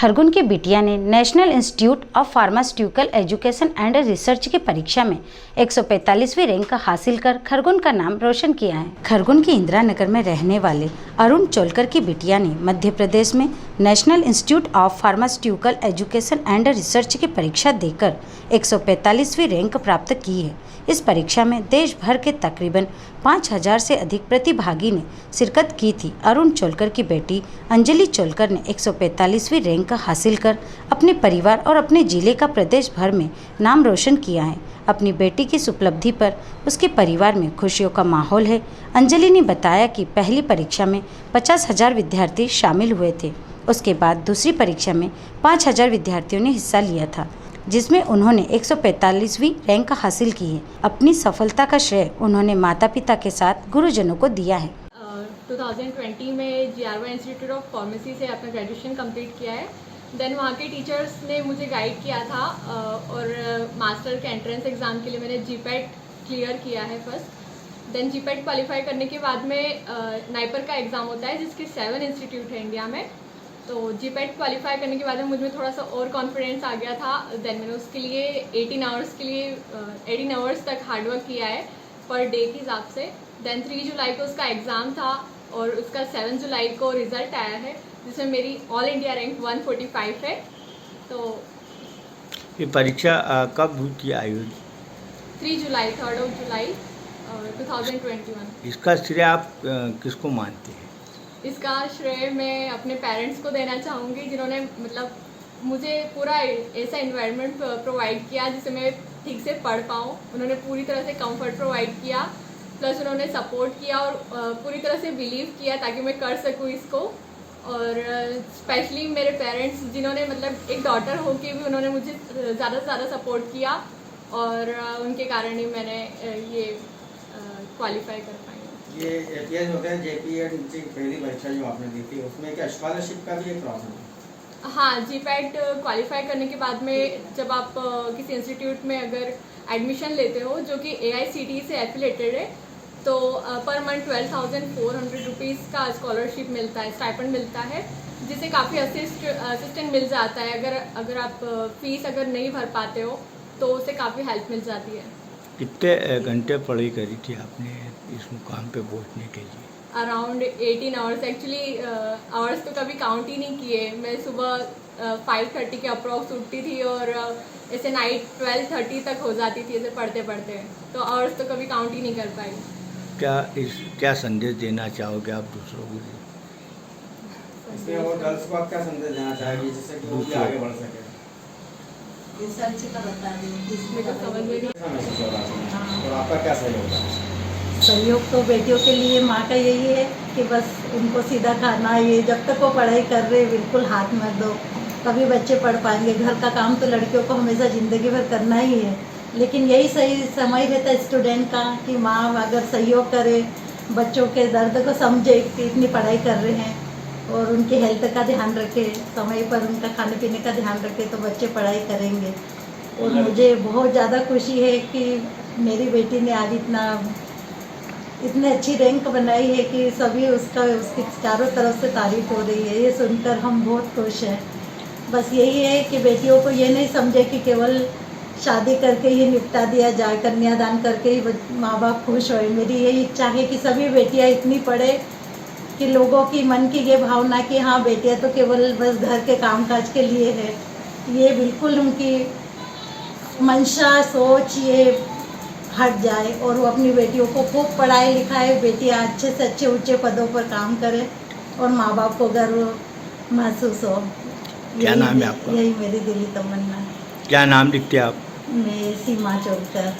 खरगोन की बिटिया ने national institute of pharmaceutical education and research की परीक्षा में 145वीं रैंक हासिल कर खरगोन का नाम रोशन किया है। खरगोन के इंदिरा नगर में रहने वाले अरुण चोलकर की बिटिया ने मध्य प्रदेश में national institute of pharmaceutical education and research की परीक्षा देकर 145वीं रैंक प्राप्त की है। इस परीक्षा में देश भर के तकरीबन 5000 से अधिक प्रतिभागी ने शिरकत की थी। अरुण चोलकर की बेटी अंजलि चोलकर ने 145वीं रैंक हासिल कर अपने परिवार और अपने जिले का प्रदेश भर में नाम रोशन किया है। अपनी बेटी की इस उपलब्धि पर उसके परिवार में खुशियों का माहौल है। अंजलि ने बताया कि पहली परीक्षा में 50,000 विद्यार्थी शामिल हुए थे। उसके बाद दूसरी परीक्षा में 5,000 विद्यार्थियों ने हिस्सा लिया था, जिसमें उन्होंने 145वीं रैंक हासिल की है। अपनी सफलता का श्रेय उन्होंने माता पिता के साथ गुरुजनों को दिया है। 2020 में GRY इंस्टीट्यूट ऑफ फार्मेसी से अपना ग्रेजुएशन कंप्लीट किया है। देन वहाँ के टीचर्स ने मुझे गाइड किया था और मास्टर के एंट्रेंस एग्ज़ाम के लिए मैंने GPAT क्लियर किया है फर्स्ट। देन GPAT क्वालिफाई करने के बाद में नाइपर का एग्ज़ाम होता है, जिसके 7 इंस्टीट्यूट है इंडिया में। तो GPAT क्वालिफाई करने के बाद में मुझ में थोड़ा सा और कॉन्फिडेंस आ गया था। देन मैंने उसके लिए 18 आवर्स तक हार्डवर्क किया है पर डे के हिसाब से। देन 3 जुलाई को उसका एग्ज़ाम था और उसका 7 जुलाई को रिज़ल्ट आया है, जिसमें मेरी ऑल इंडिया रैंक 145 है। तो ये परीक्षा कब हुई थी आयोजित? 3 जुलाई 2021। इसका श्रेय आप किसको मानते हैं? इसका श्रेय मैं अपने पेरेंट्स को देना चाहूँगी, जिन्होंने मतलब मुझे पूरा ऐसा इन्वायरमेंट प्रोवाइड किया जिससे मैं ठीक से पढ़ पाऊँ। उन्होंने पूरी तरह से कंफर्ट प्रोवाइड किया, प्लस उन्होंने सपोर्ट किया और पूरी तरह से बिलीव किया ताकि मैं कर सकूँ इसको। और स्पेशली मेरे पेरेंट्स, जिन्होंने मतलब एक डॉटर होके भी उन्होंने मुझे ज़्यादा से ज़्यादा सपोर्ट किया और उनके कारण ही मैंने ये क्वालिफाई कर पाई। ये APS होता है, JPET की पहली परीक्षा जो आपने दी थी, उसमें क्या स्कॉलरशिप का भी एक प्रॉब्लम है? हाँ, GPAT क्वालिफाई करने के बाद में जब आप किसी इंस्टीट्यूट में अगर एडमिशन लेते हो जो कि AICTE से एफिलेटेड है, तो पर मंथ 12,400 रुपीज़ का स्कॉलरशिप मिलता है, स्टाइपेंड मिलता है, जिससे काफ़ी असिस्टेंट मिल जाता है। अगर आप फीस अगर नहीं भर पाते हो तो उससे काफ़ी हेल्प मिल जाती है। कितने घंटे पढ़ाई करी थी आपने इस मुकाम पे पहुंचने के लिए? Around 18 hours. एक्चुअली आवर्स तो कभी काउंट ही नहीं किए। मैं सुबह 5:30 के अप्रॉक्स उठती थी और ऐसे नाइट 12:30 तक हो जाती थी ऐसे पढ़ते पढ़ते, तो आवर्स तो कभी काउंट ही नहीं कर पाई। क्या संदेश देना चाहोगे आप दूसरों को? इसमें और गर्ल्स को आप क्या संदेश देना चाहेंगे जिससे कि वो भी आगे बढ़ सके? रिसर्च का बता दें इसमें तो समझ में नहीं। और आपका क्या सहयोग है? सहयोग तो बेटियों के लिए माँ का यही है कि बस उनको सीधा खाना, ये जब तक वो पढ़ाई कर रहे बिल्कुल हाथ मत दो, तभी बच्चे पढ़ पाएंगे। घर का काम तो लड़कियों को हमेशा ज़िंदगी भर करना ही है, लेकिन यही सही समय रहता है स्टूडेंट का कि माँ अगर सहयोग करे, बच्चों के दर्द को समझे कि इतनी पढ़ाई कर रहे हैं और उनकी हेल्थ का ध्यान रखे, समय पर उनका खाने पीने का ध्यान रखे, तो बच्चे पढ़ाई करेंगे। और मुझे बहुत ज़्यादा खुशी है कि मेरी बेटी ने आज इतनी अच्छी रैंक बनाई है कि सभी उसकी चारों तरफ से तारीफ हो रही है। ये सुनकर हम बहुत खुश हैं। बस यही है कि बेटियों को ये नहीं समझे कि केवल शादी करके ही निपटा दिया जाए, कन्यादान करके ही माँ बाप खुश होए। मेरी यही इच्छा है कि सभी बेटियाँ इतनी पढ़े कि लोगों की मन की ये भावना कि हाँ बेटियाँ तो केवल बस घर के कामकाज के लिए है, ये बिल्कुल उनकी मंशा सोच ये हट जाए और वो अपनी बेटियों को खूब पढ़ाए लिखाए, बेटियाँ अच्छे से अच्छे ऊंचे पदों पर काम करें और माँ बाप को गर्व महसूस हो। क्या नाम है आपका? यही मेरी दिली तमन्ना है। क्या नाम लिखते हैं आप? मैं सीमा चोलकर।